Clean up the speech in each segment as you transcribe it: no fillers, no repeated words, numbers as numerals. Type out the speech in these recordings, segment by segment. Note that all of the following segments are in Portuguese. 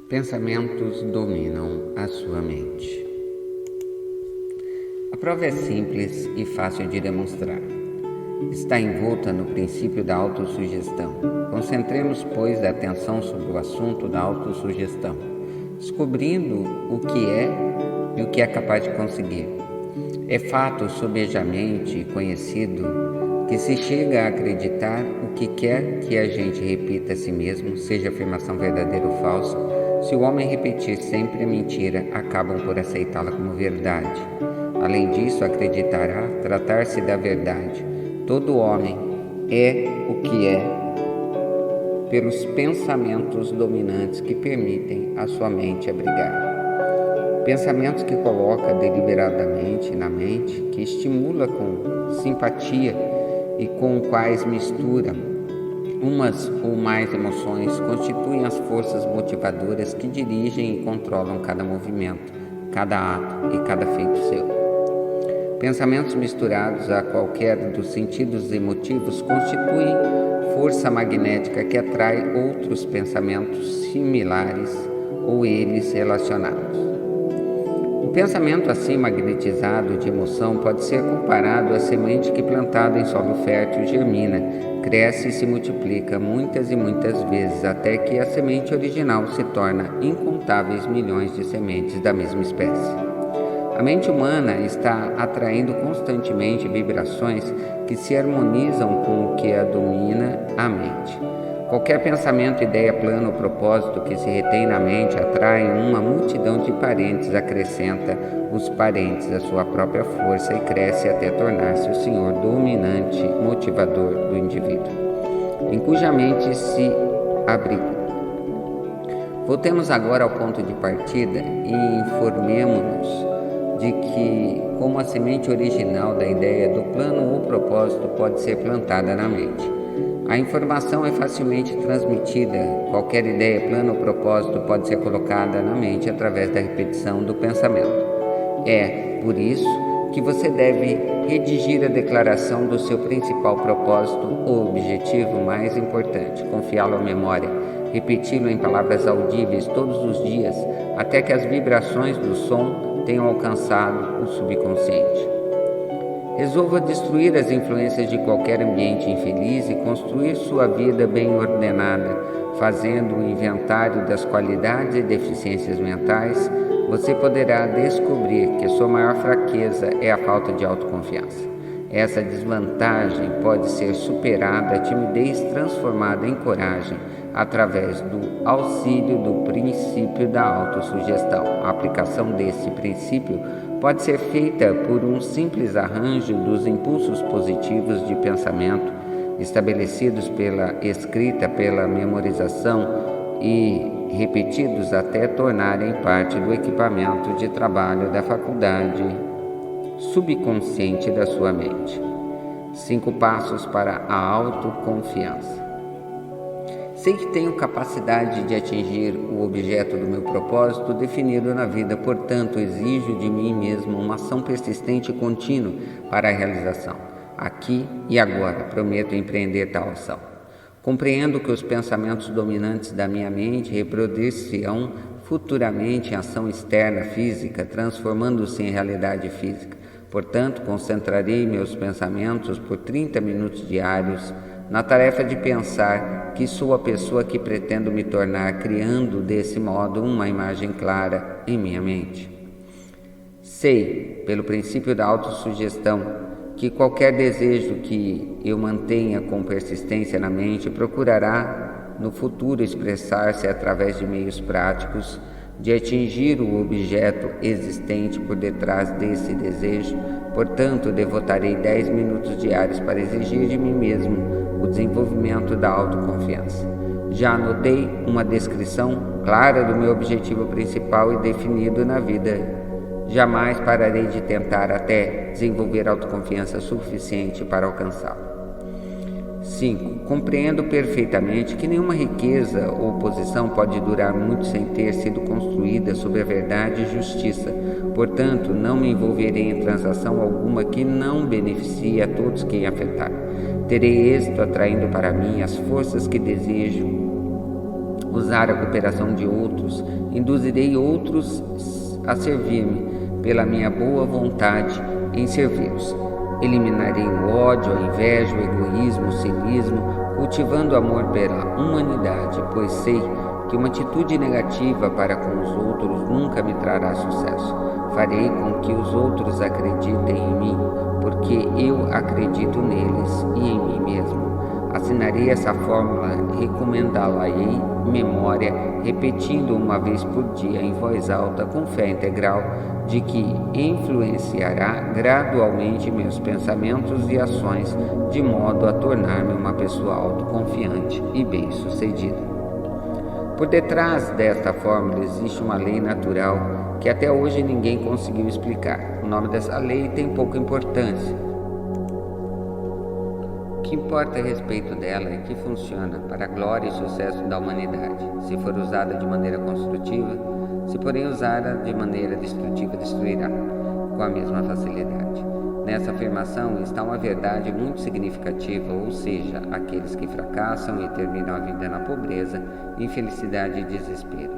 Pensamentos dominam a sua mente. A prova é simples e fácil de demonstrar. Está envolta no princípio da autossugestão. Concentremos, pois, a atenção sobre o assunto da autossugestão, descobrindo o que é e o que é capaz de conseguir. É fato sobejamente conhecido que se chega a acreditar o que quer que a gente repita a si mesmo, seja afirmação verdadeira ou falsa. Se o homem repetir sempre a mentira, acabam por aceitá-la como verdade. Além disso, acreditará tratar-se da verdade. Todo homem é o que é pelos pensamentos dominantes que permitem a sua mente abrigar. Pensamentos que coloca deliberadamente na mente, que estimula com simpatia e com quais mistura umas ou mais emoções, constituem as forças motivadoras que dirigem e controlam cada movimento, cada ato e cada feito seu. Pensamentos misturados a qualquer dos sentidos emotivos constituem força magnética que atrai outros pensamentos similares ou eles relacionados. O pensamento assim magnetizado de emoção pode ser comparado à semente que, plantada em solo fértil, germina, cresce e se multiplica muitas e muitas vezes até que a semente original se torna incontáveis milhões de sementes da mesma espécie. A mente humana está atraindo constantemente vibrações que se harmonizam com o que a domina a mente. Qualquer pensamento, ideia, plano ou propósito que se retém na mente atrai uma multidão de parentes, acrescenta os parentes à sua própria força e cresce até tornar-se o senhor dominante, motivador do indivíduo, em cuja mente se abriga. Voltemos agora ao ponto de partida e informemo-nos de que, como a semente original da ideia, do plano ou propósito pode ser plantada na mente. A informação é facilmente transmitida. Qualquer ideia, plano ou propósito pode ser colocada na mente através da repetição do pensamento. É, por isso, que você deve redigir a declaração do seu principal propósito ou objetivo mais importante, confiá-lo à memória, repeti-lo em palavras audíveis todos os dias, até que as vibrações do som tenham alcançado o subconsciente. Resolva destruir as influências de qualquer ambiente infeliz e construir sua vida bem ordenada. Fazendo o inventário das qualidades e deficiências mentais, você poderá descobrir que sua maior fraqueza é a falta de autoconfiança. Essa desvantagem pode ser superada, a timidez transformada em coragem, através do auxílio do princípio da autossugestão. A aplicação desse princípio pode ser feita por um simples arranjo dos impulsos positivos de pensamento estabelecidos pela escrita, pela memorização e repetidos até tornarem parte do equipamento de trabalho da faculdade subconsciente da sua mente. 5 passos para a autoconfiança. Sei que tenho capacidade de atingir o objeto do meu propósito definido na vida, portanto, exijo de mim mesmo uma ação persistente e contínua para a realização. Aqui e agora, prometo empreender tal ação. Compreendo que os pensamentos dominantes da minha mente reproduzir-se-ão futuramente em ação externa física, transformando-se em realidade física. Portanto, concentrarei meus pensamentos por 30 minutos diários na tarefa de pensar que sou a pessoa que pretendo me tornar, criando desse modo uma imagem clara em minha mente. Sei, pelo princípio da autossugestão, que qualquer desejo que eu mantenha com persistência na mente procurará no futuro expressar-se através de meios práticos de atingir o objeto existente por detrás desse desejo. Portanto, devotarei 10 minutos diários para exigir de mim mesmo o desenvolvimento da autoconfiança. Já anotei uma descrição clara do meu objetivo principal e definido na vida. Jamais pararei de tentar até desenvolver autoconfiança suficiente para alcançá-lo. 5. Compreendo perfeitamente que nenhuma riqueza ou posição pode durar muito sem ter sido construída sobre a verdade e justiça. Portanto, não me envolverei em transação alguma que não beneficie a todos que afetar. Terei êxito atraindo para mim as forças que desejo usar a cooperação de outros, induzirei outros a servir-me pela minha boa vontade em servi-los. Eliminarei o ódio, a inveja, o egoísmo, o cinismo, cultivando o amor pela humanidade, pois sei que uma atitude negativa para com os outros nunca me trará sucesso. Farei com que os outros acreditem em mim, porque eu acredito neles e em mim mesmo. Assinarei essa fórmula, recomendá-la-ei memória, repetindo uma vez por dia em voz alta, com fé integral, de que influenciará gradualmente meus pensamentos e ações, de modo a tornar-me uma pessoa autoconfiante e bem-sucedida. Por detrás desta fórmula existe uma lei natural que até hoje ninguém conseguiu explicar. O nome dessa lei tem pouca importância. O que importa a respeito dela é que funciona para a glória e sucesso da humanidade, se for usada de maneira construtiva. Se porém usada de maneira destrutiva, destruirá com a mesma facilidade. Nessa afirmação está uma verdade muito significativa, ou seja, aqueles que fracassam e terminam a vida na pobreza, infelicidade e desespero,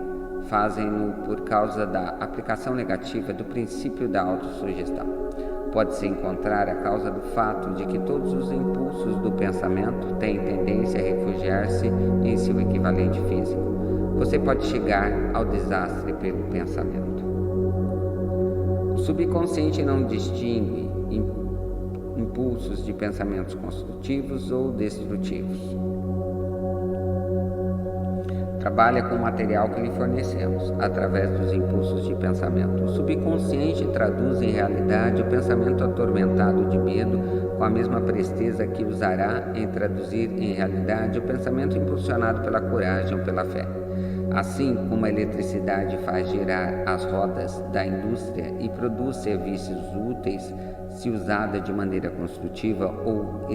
fazem-no por causa da aplicação negativa do princípio da autossugestão. Pode-se encontrar a causa do fato de que todos os impulsos do pensamento têm tendência a refugiar-se em seu equivalente físico. Você pode chegar ao desastre pelo pensamento. O subconsciente não distingue impulsos de pensamentos construtivos ou destrutivos. Trabalha com o material que lhe fornecemos, através dos impulsos de pensamento. O subconsciente traduz em realidade o pensamento atormentado de medo com a mesma presteza que usará em traduzir em realidade o pensamento impulsionado pela coragem ou pela fé. Assim como a eletricidade faz girar as rodas da indústria e produz serviços úteis se usada de maneira construtiva ou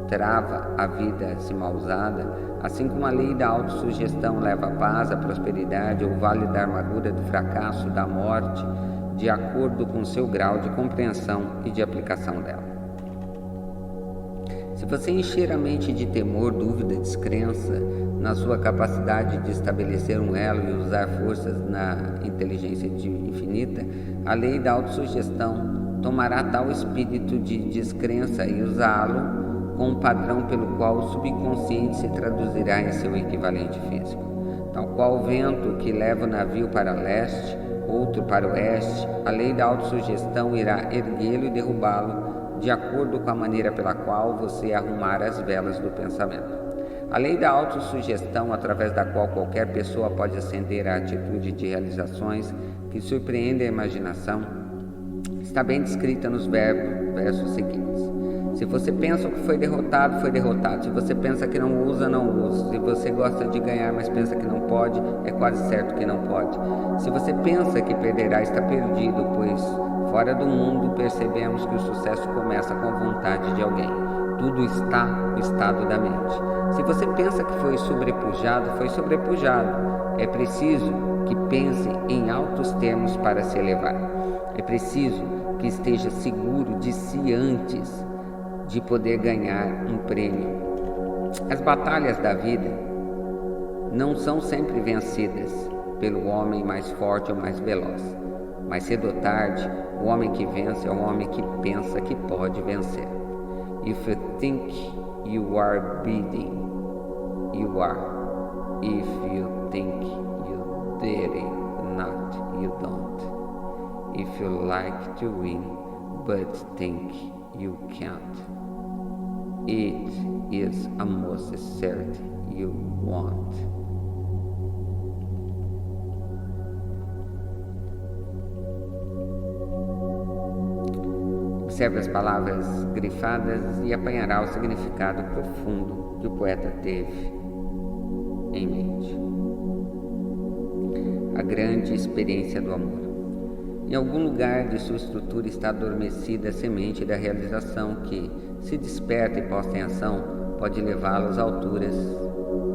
trava a vida se mal usada, assim como a lei da autossugestão leva a paz, a prosperidade ou vale da amargura do fracasso, da morte, de acordo com seu grau de compreensão e de aplicação dela. Se você encher a mente de temor, dúvida, descrença na sua capacidade de estabelecer um elo e usar forças na inteligência infinita, a lei da autossugestão tomará tal espírito de descrença e usá-lo com um padrão pelo qual o subconsciente se traduzirá em seu equivalente físico. Tal qual o vento que leva o navio para leste, outro para oeste, a lei da autossugestão irá erguê-lo e derrubá-lo de acordo com a maneira pela qual você arrumar as velas do pensamento. A lei da autossugestão, através da qual qualquer pessoa pode ascender à atitude de realizações que surpreendem a imaginação, está bem descrita nos versos seguintes. Se você pensa que foi derrotado, foi derrotado. Se você pensa que não usa, não usa. Se você gosta de ganhar, mas pensa que não pode, é quase certo que não pode. Se você pensa que perderá, está perdido, pois fora do mundo percebemos que o sucesso começa com a vontade de alguém. Tudo está no estado da mente. Se você pensa que foi sobrepujado, foi sobrepujado. É preciso que pense em altos termos para se elevar. É preciso que esteja seguro de si antes de poder ganhar um prêmio. As batalhas da vida não são sempre vencidas pelo homem mais forte ou mais veloz. Mais cedo ou tarde, o homem que vence é o homem que pensa que pode vencer. If you think you are beating, you are. If you think you did it not, you don't. If you like to win, but think you can't, it is almost certain you won't. Observe as palavras grifadas e apanhará o significado profundo que o poeta teve em mente. A grande experiência do amor. Em algum lugar de sua estrutura está adormecida a semente da realização que, se desperta e posta em ação, pode levá-lo às alturas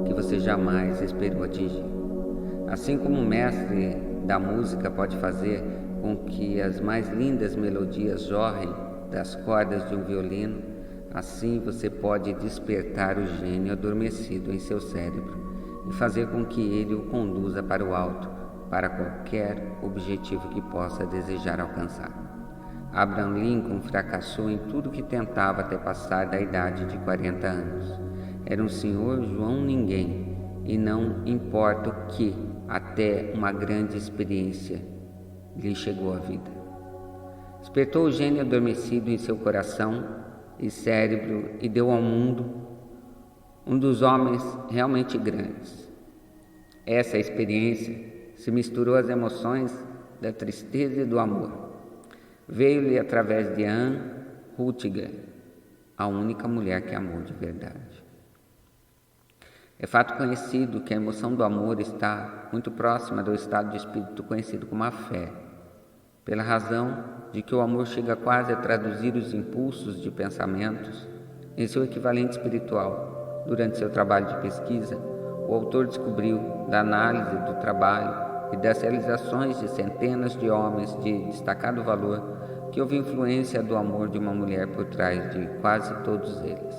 que você jamais esperou atingir. Assim como o mestre da música pode fazer com que as mais lindas melodias jorrem das cordas de um violino, assim você pode despertar o gênio adormecido em seu cérebro e fazer com que ele o conduza para o alto, para qualquer objetivo que possa desejar alcançar. Abraham Lincoln fracassou em tudo que tentava até passar da idade de 40 anos. Era um senhor João Ninguém, e não importa o que, até uma grande experiência lhe chegou à vida. Despertou o gênio adormecido em seu coração e cérebro e deu ao mundo um dos homens realmente grandes. Essa experiência se misturou às emoções da tristeza e do amor. Veio-lhe através de Anne Huttiger, a única mulher que amou de verdade. É fato conhecido que a emoção do amor está muito próxima do estado de espírito conhecido como a fé, pela razão de que o amor chega quase a traduzir os impulsos de pensamentos em seu equivalente espiritual. Durante seu trabalho de pesquisa, o autor descobriu, da análise do trabalho e das realizações de centenas de homens de destacado valor, que houve influência do amor de uma mulher por trás de quase todos eles.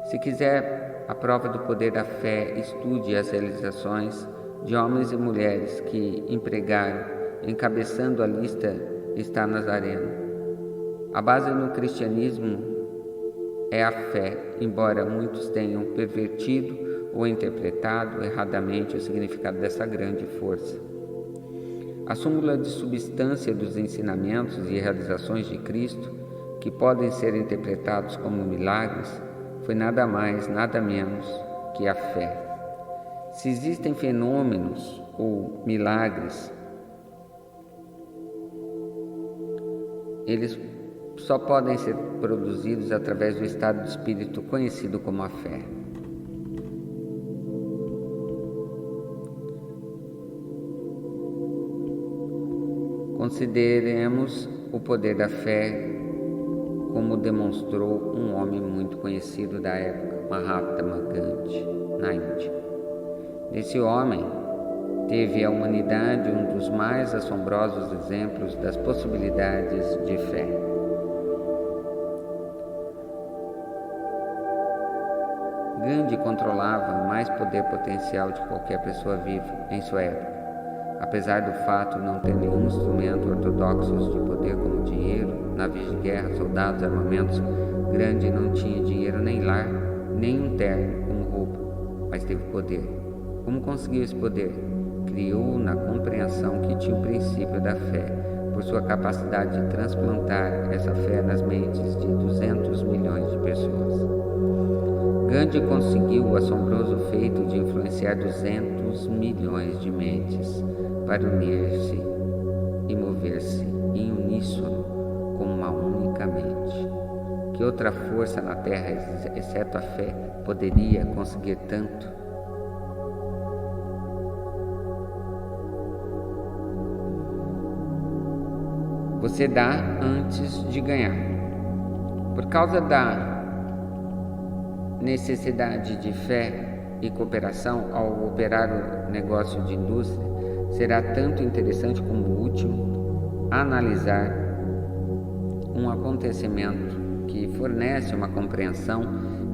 Se quiser a prova do poder da fé, estude as realizações de homens e mulheres que empregaram, encabeçando a lista está Nazareno. A base no cristianismo é a fé, embora muitos tenham pervertido ou interpretado erradamente o significado dessa grande força. A súmula de substância dos ensinamentos e realizações de Cristo, que podem ser interpretados como milagres, foi nada mais, nada menos que a fé. Se existem fenômenos ou milagres, eles só podem ser produzidos através do estado de espírito conhecido como a fé. Consideremos o poder da fé como demonstrou um homem muito conhecido da época, Mahatma Gandhi, na Índia. Esse homem teve à humanidade um dos mais assombrosos exemplos das possibilidades de fé. Gandhi controlava mais poder potencial de qualquer pessoa viva em sua época. Apesar do fato de não ter nenhum instrumento ortodoxo de poder como dinheiro, navios de guerra, soldados, armamentos, Gandhi não tinha dinheiro nem lar, nem um terno como roupa, mas teve poder. Como conseguiu esse poder? Criou na compreensão que tinha o princípio da fé, por sua capacidade de transplantar essa fé nas mentes de 200 milhões de pessoas. Gandhi conseguiu o assombroso feito de influenciar 200 milhões de mentes para unir-se e mover-se em uníssono como uma única mente. Que outra força na Terra, exceto a fé, poderia conseguir tanto? Você dá antes de ganhar. Por causa da necessidade de fé e cooperação ao operar o negócio de indústria, será tanto interessante como útil analisar um acontecimento que fornece uma compreensão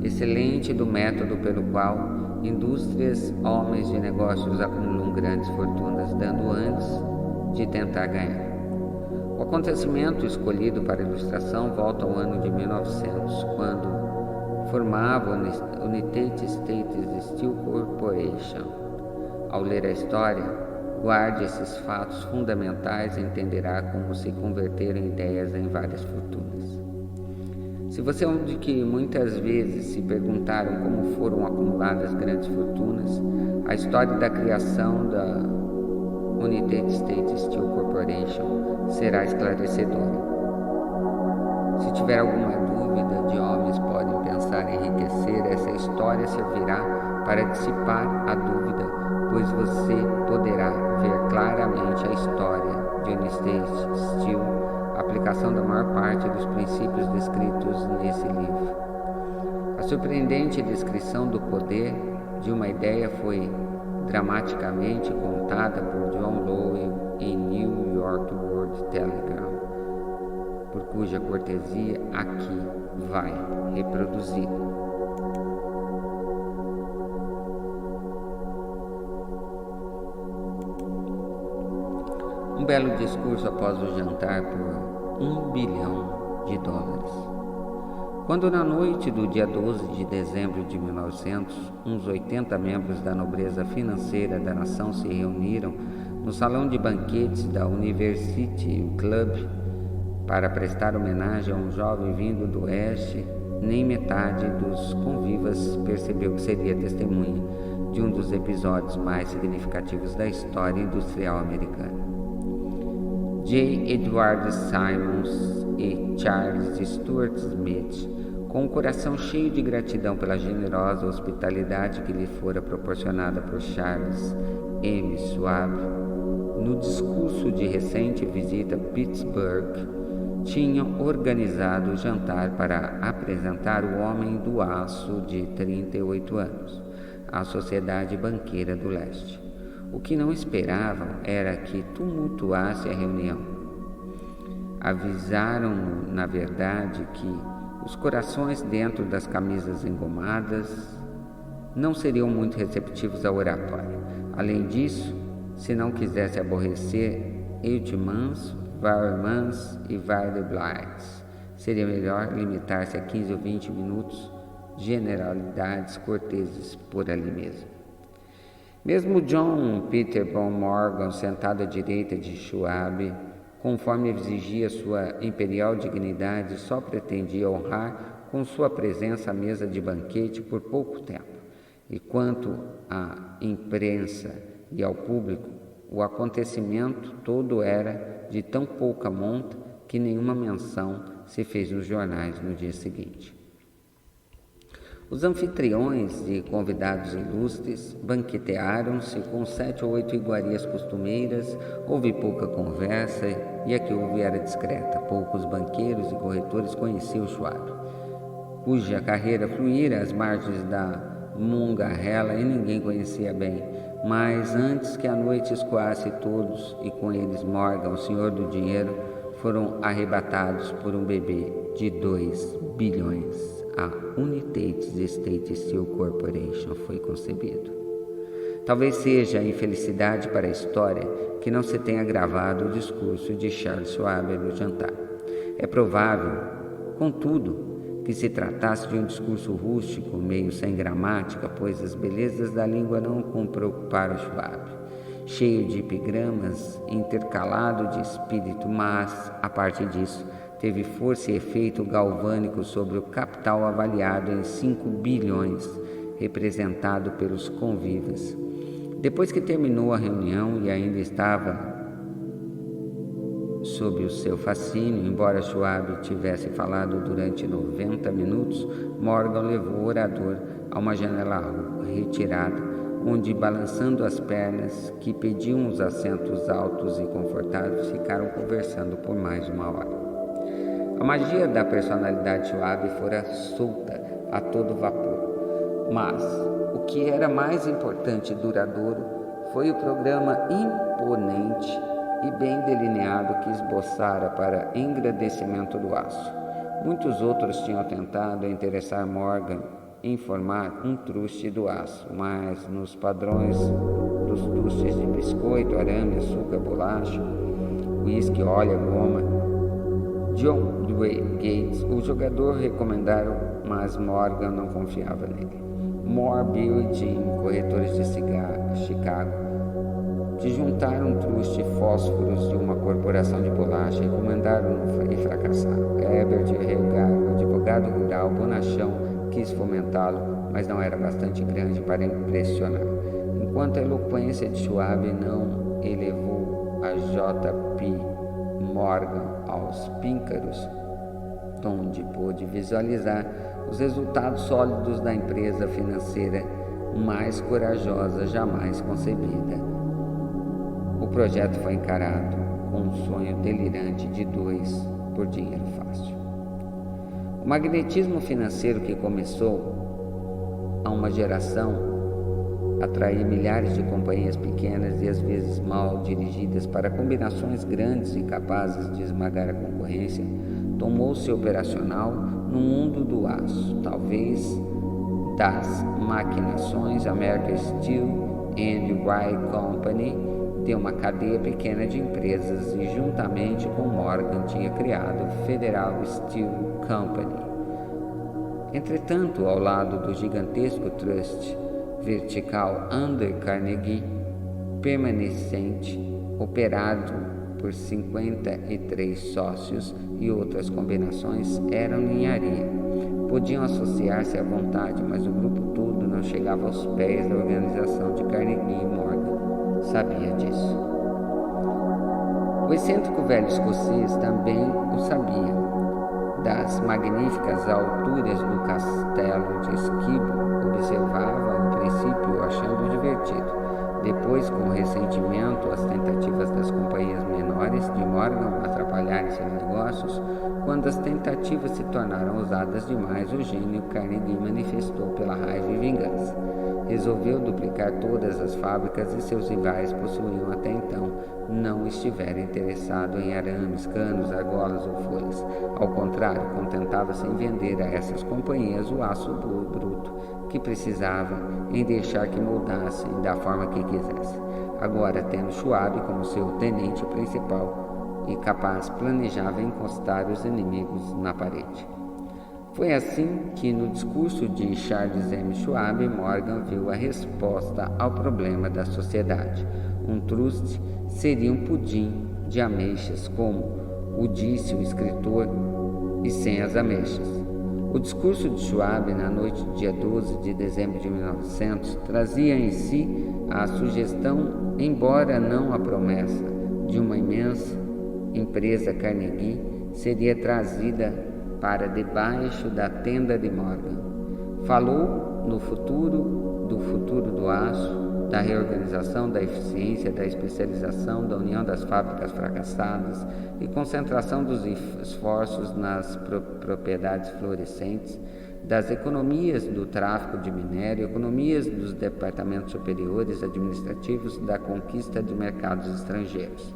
excelente do método pelo qual indústrias, homens de negócios acumulam grandes fortunas, dando antes de tentar ganhar. O acontecimento escolhido para ilustração volta ao ano de 1900, quando formava a United States Steel Corporation. Ao ler a história, guarde esses fatos fundamentais e entenderá como se converteram ideias em várias fortunas. Se você é um de que muitas vezes se perguntaram como foram acumuladas grandes fortunas, a história da criação da United States Steel Corporation será esclarecedora. Se tiver alguma dúvida de homens podem pensar em enriquecer, essa história servirá para dissipar a dúvida, pois você poderá ver claramente a história de United Steel, a aplicação da maior parte dos princípios descritos nesse livro. A surpreendente descrição do poder de uma ideia foi dramaticamente contada por John Lowell em New York World Telegram, por cuja cortesia aqui vai reproduzida. Um belo discurso após o jantar por $1 bilhão. Quando na noite do dia 12 de dezembro de 1900, uns 80 membros da nobreza financeira da nação se reuniram no salão de banquetes da University Club para prestar homenagem a um jovem vindo do oeste, nem metade dos convivas percebeu que seria testemunha de um dos episódios mais significativos da história industrial americana. J. Edward Simons e Charles Stuart Smith, com o coração cheio de gratidão pela generosa hospitalidade que lhe fora proporcionada por Charles M. Schwab, no discurso de recente visita a Pittsburgh, tinham organizado o jantar para apresentar o Homem do Aço de 38 anos à Sociedade Banqueira do Leste. O que não esperavam era que tumultuasse a reunião. Avisaram-no, na verdade, que os corações dentro das camisas engomadas não seriam muito receptivos ao oratório. Além disso, se não quisesse aborrecer Eudemans, Varmans e Vardeblights, seria melhor limitar-se a 15 ou 20 minutos, generalidades corteses por ali mesmo. Mesmo John Peter von Morgan, sentado à direita de Schwab, conforme exigia sua imperial dignidade, só pretendia honrar com sua presença a mesa de banquete por pouco tempo. E quanto à imprensa e ao público, o acontecimento todo era de tão pouca monta que nenhuma menção se fez nos jornais no dia seguinte. Os anfitriões e convidados ilustres banquetearam-se com 7 ou 8 iguarias costumeiras, houve pouca conversa e a que houve era discreta. Poucos banqueiros e corretores conheciam Schwab, cuja carreira fluíra às margens da Monongahela e ninguém conhecia bem. Mas antes que a noite escoasse todos, e com eles Morgan, o senhor do dinheiro, foram arrebatados por um bebê de 2 bilhões. A United States Steel Corporation foi concebido. Talvez seja a infelicidade para a história que não se tenha gravado o discurso de Charles Schwab no jantar. É provável, contudo, que se tratasse de um discurso rústico, meio sem gramática, pois as belezas da língua não preocuparam Schwab, cheio de epigramas, intercalado de espírito, mas, a parte disso, teve força e efeito galvânico sobre o capital avaliado em 5 bilhões, representado pelos convivas. Depois que terminou a reunião e ainda estava sob o seu fascínio, embora Schwab tivesse falado durante 90 minutos, Morgan levou o orador a uma janela retirada, onde, balançando as pernas, que pediam os assentos altos e confortáveis, ficaram conversando por mais uma hora. A magia da personalidade de Schwab fora solta a todo vapor, mas o que era mais importante e duradouro foi o programa imponente e bem delineado que esboçara para engrandecimento do aço. Muitos outros tinham tentado interessar Morgan em formar um truste do aço, mas nos padrões dos trustes de biscoito, arame, açúcar, bolacha, uísque, óleo, goma, John Dwayne Gates, o jogador, recomendaram, mas Morgan não confiava nele. Moore, Bill e Jim, corretores de Chicago, de juntar um truste fósforos de uma corporação de bolacha, recomendaram e fracassaram. Herbert Regar, o advogado rural bonachão, quis fomentá-lo, mas não era bastante grande para impressionar. Enquanto a eloquência de Schwab não elevou a J.P. Morgan aos píncaros, onde pôde visualizar os resultados sólidos da empresa financeira mais corajosa jamais concebida. O projeto foi encarado com um sonho delirante de 2 por dinheiro fácil. O magnetismo financeiro que começou há uma geração atrair milhares de companhias pequenas e às vezes mal dirigidas para combinações grandes e capazes de esmagar a concorrência, tomou-se operacional no mundo do aço, talvez das maquinações American Steel and Rye Company, de uma cadeia pequena de empresas e, juntamente com Morgan, tinha criado o Federal Steel Company. Entretanto, ao lado do gigantesco trust vertical Andrew Carnegie, permanecente, operado por 53 sócios e outras combinações, eram ninharia. Podiam associar-se à vontade, mas o grupo todo não chegava aos pés da organização de Carnegie e Morgan. Sabia disso. O excêntrico velho escocês também o sabia. Das magníficas alturas do castelo de Esquibo, observava ao princípio achando divertido. Depois, com ressentimento às tentativas das companhias menores de Morgan atrapalharem seus negócios, quando as tentativas se tornaram ousadas demais, o gênio Carnegie manifestou pela raiva e vingança. Resolveu duplicar todas as fábricas e seus rivais possuíam até então não estiveram interessados em arames, canos, argolas ou folhas. Ao contrário, contentava-se em vender a essas companhias o aço bruto que precisavam, em deixar que moldassem da forma que quisessem. Agora, tendo Schwab como seu tenente principal e capaz, planejava encostar os inimigos na parede. Foi assim que, no discurso de Charles M. Schwab, Morgan viu a resposta ao problema da sociedade. Um trust seria um pudim de ameixas, como o disse o escritor, e sem as ameixas. O discurso de Schwab, na noite do dia 12 de dezembro de 1900, trazia em si a sugestão, embora não a promessa, de uma imensa empresa Carnegie seria trazida para debaixo da tenda de Morgan. Falou no futuro do aço, da reorganização, da eficiência, da especialização, da união das fábricas fracassadas e concentração dos esforços nas propriedades florescentes, das economias do tráfico de minério, economias dos departamentos superiores administrativos, da conquista de mercados estrangeiros.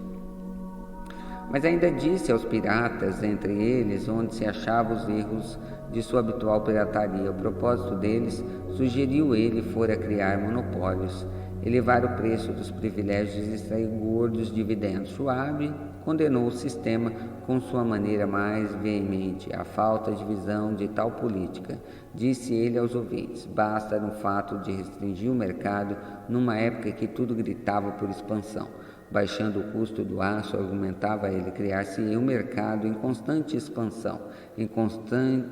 Mas ainda disse aos piratas, entre eles, onde se achavam os erros de sua habitual pirataria. O propósito deles, sugeriu ele, fora criar monopólios, elevar o preço dos privilégios e extrair gordos dividendos. Schwab condenou o sistema com sua maneira mais veemente. A falta de visão de tal política, disse ele aos ouvintes, basta no fato de restringir o mercado numa época que tudo gritava por expansão. Baixando o custo do aço, argumentava ele, criar-se-ia um mercado em constante expansão,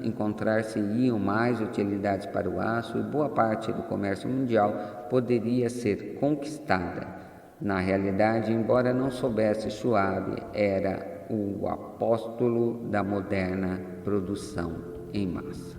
encontrar-se-iam mais utilidades para o aço e boa parte do comércio mundial poderia ser conquistada. Na realidade, embora não soubesse, Schwab era o apóstolo da moderna produção em massa.